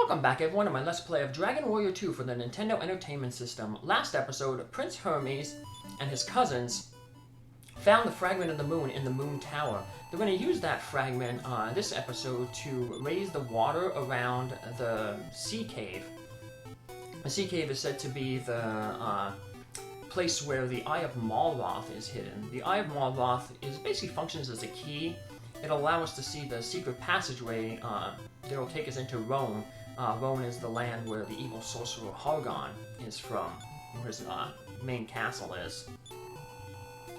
Welcome back everyone to my Let's Play of Dragon Warrior 2 for the Nintendo Entertainment System. Last episode, Prince Hermes and his cousins found the fragment of the moon in the Moon Tower. They're going to use that fragment this episode to raise the water around the sea cave. The sea cave is said to be the place where the Eye of Malroth is hidden. The Eye of Malroth basically functions as a key. It'll allow us to see the secret passageway that'll take us into Rhone. Rhone is the land where the evil sorcerer Hargon is from, where his main castle is.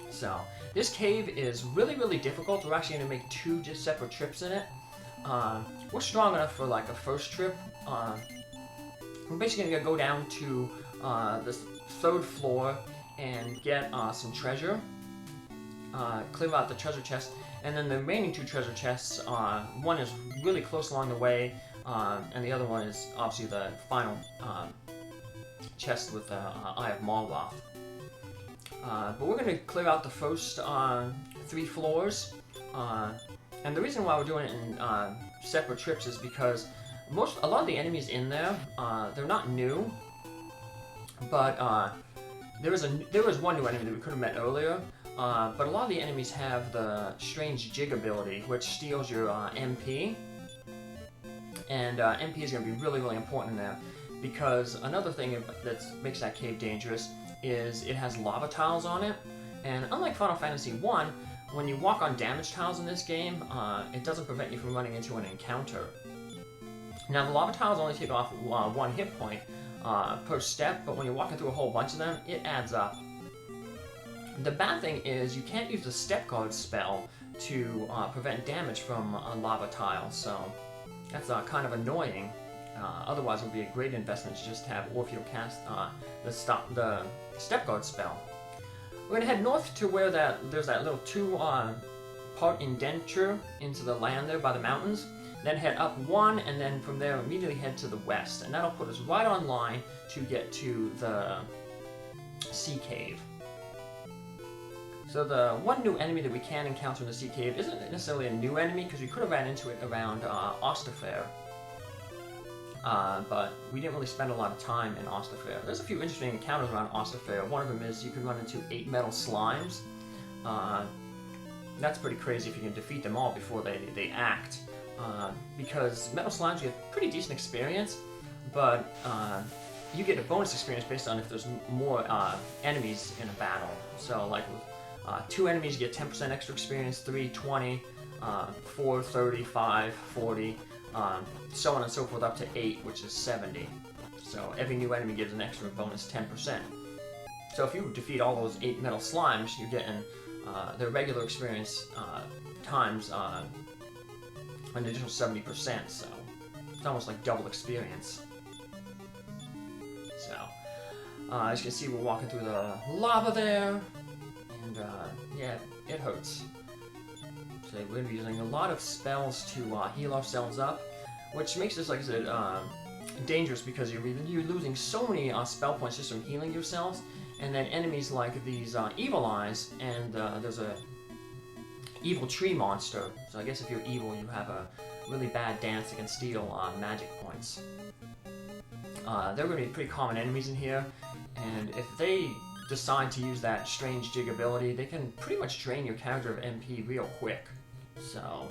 So, this cave is really difficult. We're actually going to make two just separate trips in it. We're strong enough for like a first trip. We're basically going to go down to the third floor and get some treasure. Clear out the treasure chest. And then the remaining two treasure chests, one is really close along the way, and the other one is obviously the final chest with the Eye of Malroth. But we're going to clear out the first 3 floors, and the reason why we're doing it in separate trips is because a lot of the enemies in there, they're not new, but there was one new enemy that we could have met earlier. But a lot of the enemies have the strange jig ability, which steals your MP. And MP is going to be really important there, because another thing that makes that cave dangerous is it has lava tiles on it. And unlike Final Fantasy 1, when you walk on damage tiles in this game, it doesn't prevent you from running into an encounter. Now, the lava tiles only take off 1 hit point per step, but when you're walking through a whole bunch of them, it adds up. The bad thing is you can't use the step guard spell to prevent damage from a lava tile, so that's kind of annoying. Otherwise, it would be a great investment to just have Orfeo cast the step guard spell. We're gonna head north to where there's that little 2-part indenture into the land there by the mountains. Then head up 1, and then from there immediately head to the west, and that'll put us right on line to get to the sea cave. So the one new enemy that we can encounter in the sea cave isn't necessarily a new enemy, because we could have ran into it around Ostafair. But we didn't really spend a lot of time in Ostafair. There's a few interesting encounters around Ostafair. One of them is you can run into 8 metal slimes. That's pretty crazy if you can defeat them all before they act. Because metal slimes get pretty decent experience, but you get a bonus experience based on if there's more enemies in a battle. So like with 2 enemies, you get 10% extra experience, 3, 20, 4, 30, 5, 40, so on and so forth up to 8, which is 70. So every new enemy gives an extra bonus 10%. So if you defeat all those 8 metal slimes, you're getting their regular experience times an additional 70%, so it's almost like double experience. So, as you can see, we're walking through the lava there. And, yeah, it hurts. So we're going to be using a lot of spells to heal ourselves up, which makes this, like I said, dangerous, because you're losing so many spell points just from healing yourselves, and then enemies like these evil eyes, and there's a evil tree monster. So I guess if you're evil, you have a really bad dance that can steal magic points. They're going to be pretty common enemies in here, and if they decide to use that strange jig ability, they can pretty much drain your character of MP real quick. So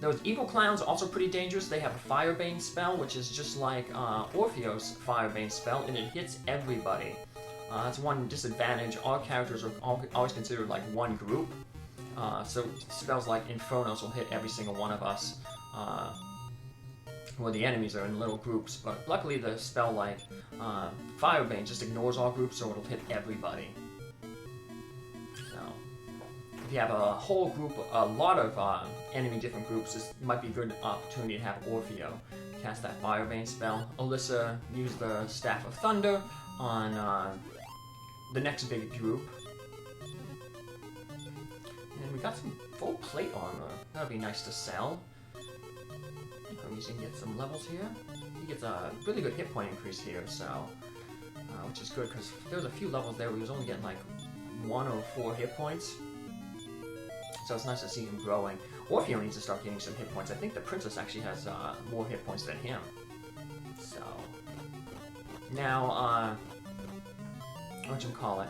those evil clowns are also pretty dangerous. They have a Firebane spell, which is just like Orfeo's Firebane spell, and it hits everybody. That's one disadvantage. Our characters are always considered like one group, so spells like Infernos will hit every single one of us. Well, the enemies are in little groups, but luckily the spell like Firebane just ignores all groups, so it'll hit everybody. So, if you have a whole group, a lot of different groups, this might be a good opportunity to have Orfeo cast that Firebane spell. Ollisa used the Staff of Thunder on the next big group. And we got some full plate armor. That would be nice to sell. Hermes can get some levels here. He gets a really good hit point increase here, so which is good, because there was a few levels there where he was only getting like 1 or 4 hit points. So it's nice to see him growing. Orfeo needs to start getting some hit points. I think the princess actually has more hit points than him. So now, whatchamacallit?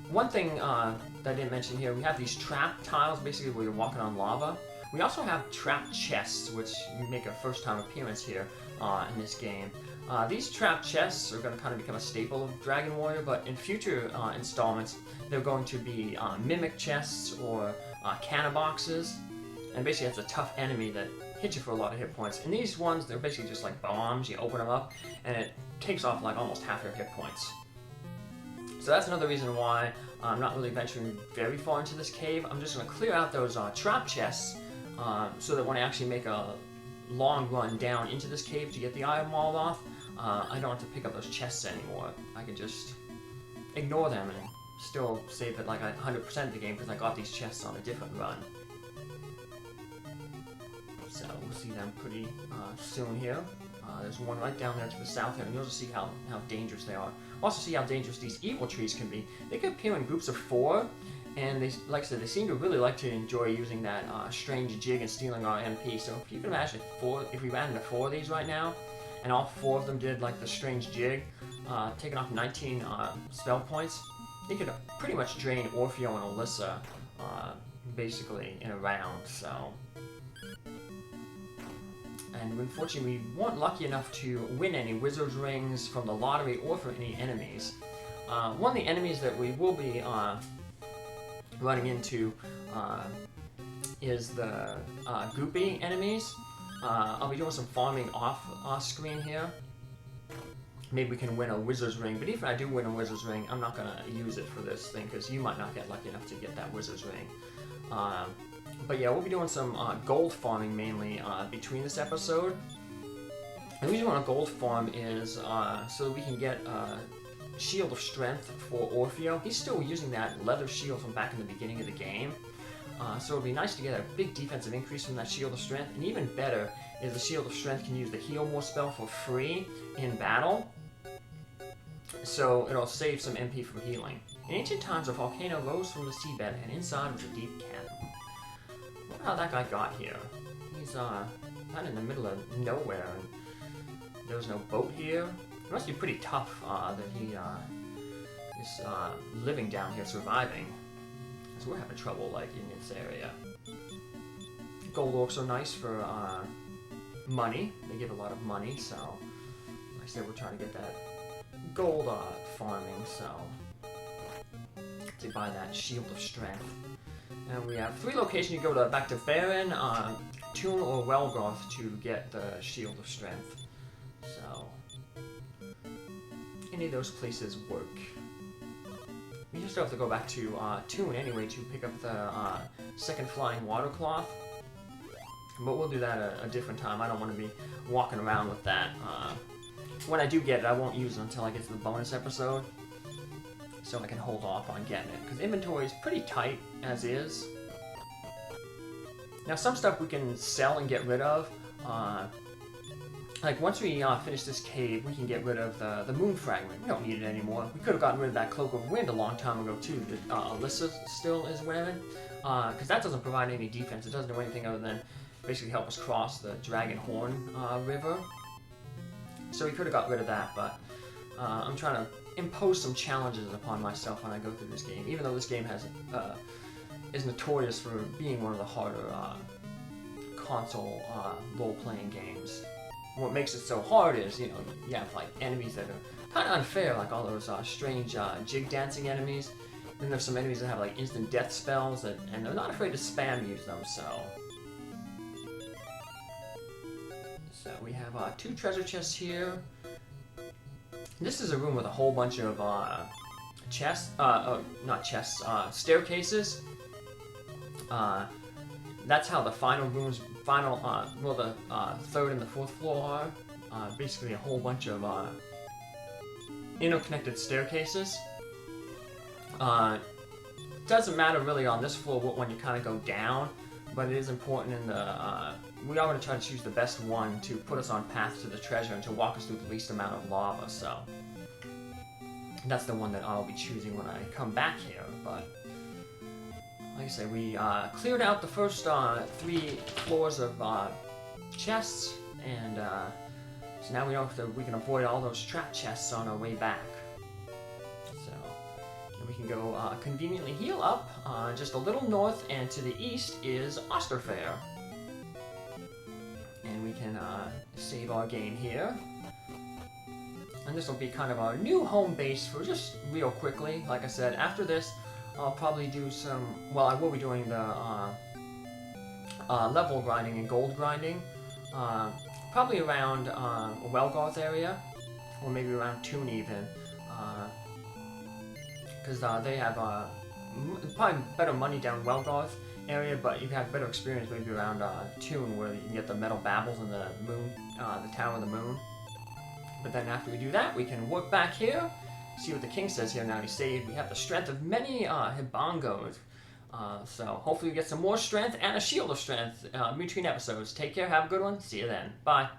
One thing that I didn't mention here, we have these trap tiles, basically where you're walking on lava. We also have trap chests, which make a first-time appearance here in this game. These trap chests are going to kind of become a staple of Dragon Warrior, but in future installments, they're going to be mimic chests or cannon boxes. And basically, that's a tough enemy that hits you for a lot of hit points. And these ones, they're basically just like bombs. You open them up, and it takes off like almost half your hit points. So that's another reason why I'm not really venturing very far into this cave. I'm just going to clear out those trap chests so that when I actually make a long run down into this cave to get the Eye of Malroth, I don't have to pick up those chests anymore. I can just ignore them and still save it like 100% of the game because I got these chests on a different run. So we'll see them pretty soon here. There's one right down there to the south here, and you'll just see how dangerous they are. Also see how dangerous these evil trees can be. They can appear in groups of 4, and they, like I said, they seem to really like to enjoy using that strange jig and stealing our MP. So if you can imagine if we ran into 4 of these right now, and all 4 of them did like the strange jig, taking off 19 spell points, they could pretty much drain Orfeo and Ollisa basically in a round. So. And unfortunately, we weren't lucky enough to win any wizard's rings from the lottery or for any enemies. One of the enemies that we will be running into is the goopy enemies. I'll be doing some farming off screen here. Maybe we can win a wizard's ring, but even if I do win a wizard's ring, I'm not going to use it for this thing because you might not get lucky enough to get that wizard's ring. But yeah, we'll be doing some gold farming mainly between this episode. And the reason we want a gold farm is so that we can get Shield of Strength for Orfeo. He's still using that leather shield from back in the beginning of the game. So it'll be nice to get a big defensive increase from that Shield of Strength. And even better is the Shield of Strength can use the Heal More spell for free in battle. So it'll save some MP from healing. In ancient times, a volcano rose from the seabed, and inside was a deep chasm. Look how that guy got here. He's kind of in the middle of nowhere, and there's no boat here. It must be pretty tough that he is living down here, surviving. So we're having trouble, like, in this area. Gold orcs are nice for money. They give a lot of money, so like I said, we're trying to get that gold farming, so to buy that Shield of Strength. And we have 3 locations. You go back to Baron, Toon, or Welgoth to get the Shield of Strength. So any of those places work. We just have to go back to Toon anyway to pick up the second flying water cloth. But we'll do that a different time. I don't want to be walking around with that. When I do get it, I won't use it until I get to the bonus episode. So I can hold off on getting it. Because inventory is pretty tight as is. Now some stuff we can sell and get rid of. Like once we finish this cave, we can get rid of the moon fragment. We don't need it anymore. We could have gotten rid of that Cloak of Wind a long time ago too, that Ollisa still is wearing. Because that doesn't provide any defense. It doesn't do anything other than basically help us cross the Dragon Horn River. So we could have got rid of that, but I'm trying to impose some challenges upon myself when I go through this game, even though this game is notorious for being one of the harder console role-playing games. What makes it so hard is, you have like enemies that are kind of unfair, like all those strange jig dancing enemies. Then there's some enemies that have like instant death spells, and they're not afraid to spam use them, so. So we have 2 treasure chests here. This is a room with a whole bunch of staircases. That's how the final rooms, the 3rd and the 4th floor are. Basically a whole bunch of interconnected staircases. Doesn't matter really on this floor when you kind of go down, but it is important in the. We are going to try to choose the best one to put us on path to the treasure and to walk us through the least amount of lava, so that's the one that I'll be choosing when I come back here, but like I said, we cleared out the first 3 floors of chests, and so now we can avoid all those trap chests on our way back. So we can go conveniently heal up just a little north, and to the east is Osterfair. And we can save our game here. And this will be kind of our new home base for just real quickly. Like I said, after this, I'll probably do some, well, I will be doing the level grinding and gold grinding. Probably around Welgarth area, or maybe around Toon even. Because they have probably better money down Welgarth area, but you have better experience maybe around Toon, where you can get the metal babbles and the moon, the Tower of the Moon. But then after we do that, we can work back here, see what the king says here. Now he saved. We have the strength of many Hibongos. So hopefully we get some more strength and a shield of strength between episodes. Take care, have a good one, see you then. Bye.